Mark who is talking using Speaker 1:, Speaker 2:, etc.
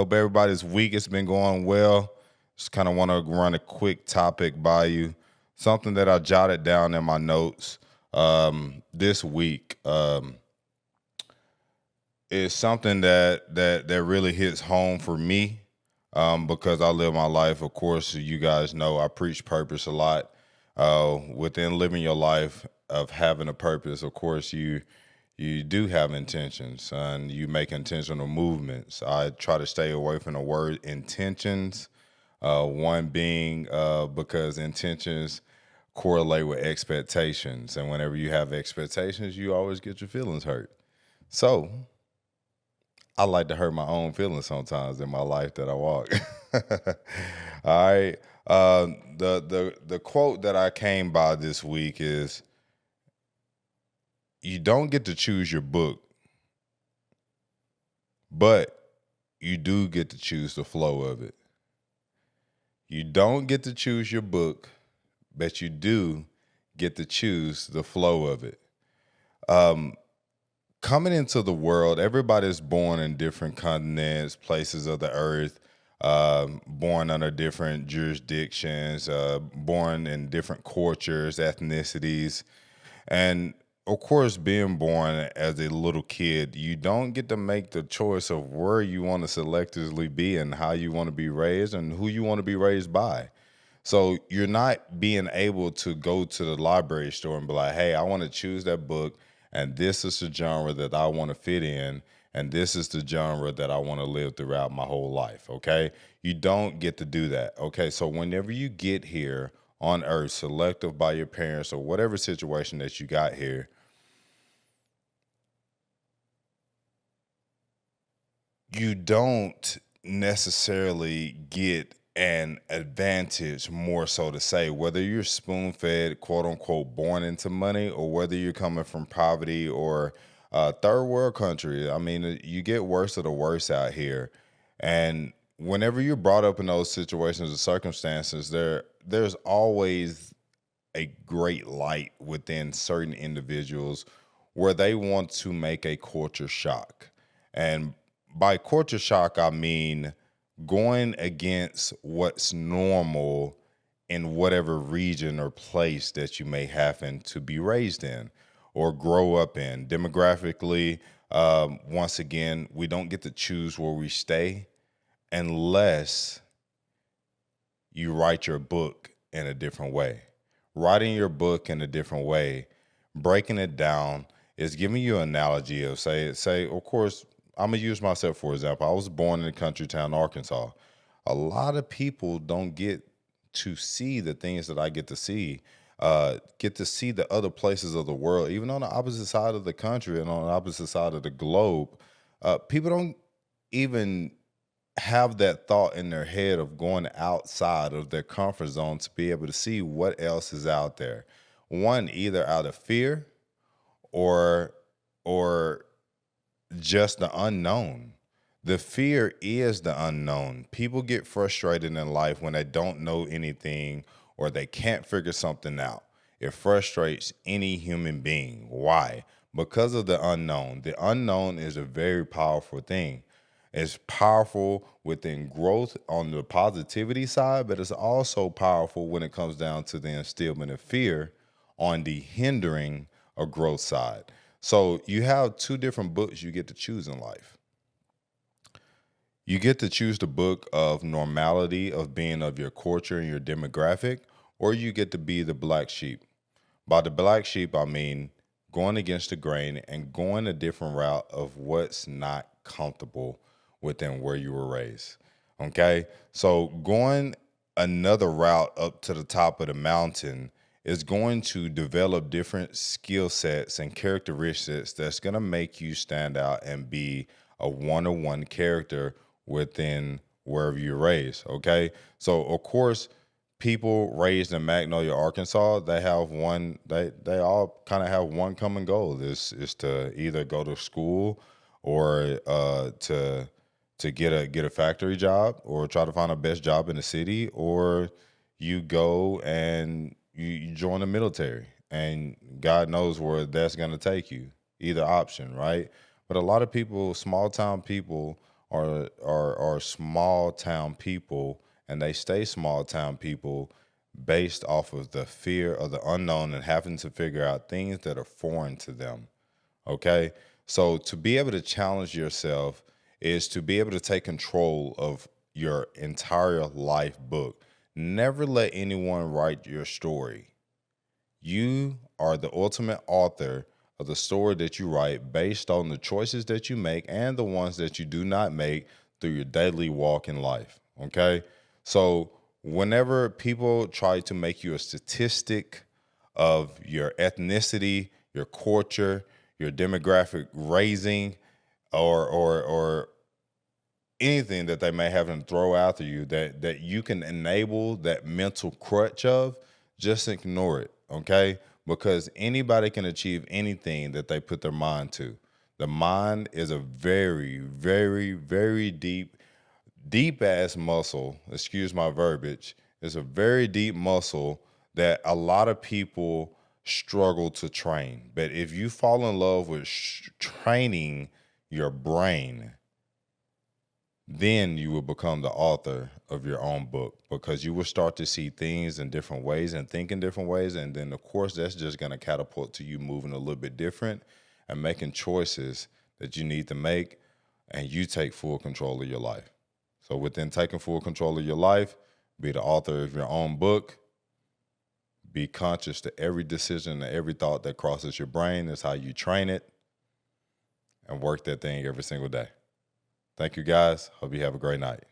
Speaker 1: hope everybody's week has been going well. Just kind of want to run a quick topic by you. Something that I jotted down in my notes this week is something that really hits home for me because I live my life. Of course, you guys know I preach purpose a lot. Within living your life of having a purpose, of course, you do have intentions and you make intentional movements. I try to stay away from the word intentions. One being because intentions correlate with expectations, and whenever you have expectations, you always get your feelings hurt. So I like to hurt my own feelings sometimes in my life that I walk. All right. The quote that I came by this week is, "You don't get to choose your book, but you do get to choose the flow of it." You don't get to choose your book, but you do get to choose the flow of it. Um, Coming into the world, everybody's born in different continents, places of the earth, born under different jurisdictions, born in different cultures, ethnicities. And of course, being born as a little kid, you don't get to make the choice of where you want to selectively be and how you want to be raised and who you want to be raised by. So you're not being able to go to the library store and be like, hey, I want to choose that book, and this is the genre that I want to fit in, and this is the genre that I want to live throughout my whole life. Okay. You don't get to do that. Okay. So whenever you get here on earth, selective by your parents or whatever situation that you got here, you don't necessarily get an advantage, more so to say, whether you're spoon fed, quote unquote, born into money, or whether you're coming from poverty or third world country. I mean, you get worse of the worst out here. And whenever you're brought up in those situations or circumstances, there's always a great light within certain individuals where they want to make a culture shock. And by culture shock, I mean going against what's normal in whatever region or place that you may happen to be raised in or grow up in. Demographically, once again, we don't get to choose where we stay unless you write your book in a different way. Writing your book in a different way, breaking it down, is giving you an analogy of say, of course, I'm gonna use myself for example. I was born in a country town, Arkansas. A lot of people don't get to see the things that I get to see the other places of the world, even on the opposite side of the country and on the opposite side of the globe. People don't even have that thought in their head of going outside of their comfort zone to be able to see what else is out there. One, either out of fear or or just the unknown. The fear is the unknown. People get frustrated in life when they don't know anything or they can't figure something out. It frustrates any human being. Why? Because of the unknown. The unknown is a very powerful thing. It's powerful within growth on the positivity side, but it's also powerful when it comes down to the instillment of fear on the hindering or growth side. So you have two different books you get to choose in life. You get to choose the book of normality, of being of your culture and your demographic, or you get to be the black sheep. By the black sheep, I mean going against the grain and going a different route of what's not comfortable within where you were raised. Okay? So going another route up to the top of the mountain is going to develop different skill sets and characteristics that's going to make you stand out and be a one-on-one character within wherever you're raised. Okay? So of course, people raised in Magnolia, Arkansas, they all kind of have one common goal. This is to either go to school or to get a factory job or try to find a best job in the city, or you go and you join the military, and God knows where that's going to take you. Either option, right? But a lot of people, small town people, are small town people, and they stay small town people based off of the fear of the unknown and having to figure out things that are foreign to them. Okay. So to be able to challenge yourself is to be able to take control of your entire life book. Never let anyone write your story. You are the ultimate author of the story that you write based on the choices that you make and the ones that you do not make through your daily walk in life. Okay. So whenever people try to make you a statistic of your ethnicity, your culture, your demographic raising, or anything that they may have and throw after you that you can enable that mental crutch of, just ignore it, okay? Because anybody can achieve anything that they put their mind to. The mind is a very, very, very deep ass muscle. Excuse my verbiage. It's a very deep muscle that a lot of people struggle to train. But if you fall in love with training your brain, then you will become the author of your own book, because you will start to see things in different ways and think in different ways. And then, of course, that's just going to catapult to you moving a little bit different and making choices that you need to make, and you take full control of your life. So within taking full control of your life, be the author of your own book. Be conscious to every decision and every thought that crosses your brain. Is how you train it, and work that thing every single day. Thank you, guys. Hope you have a great night.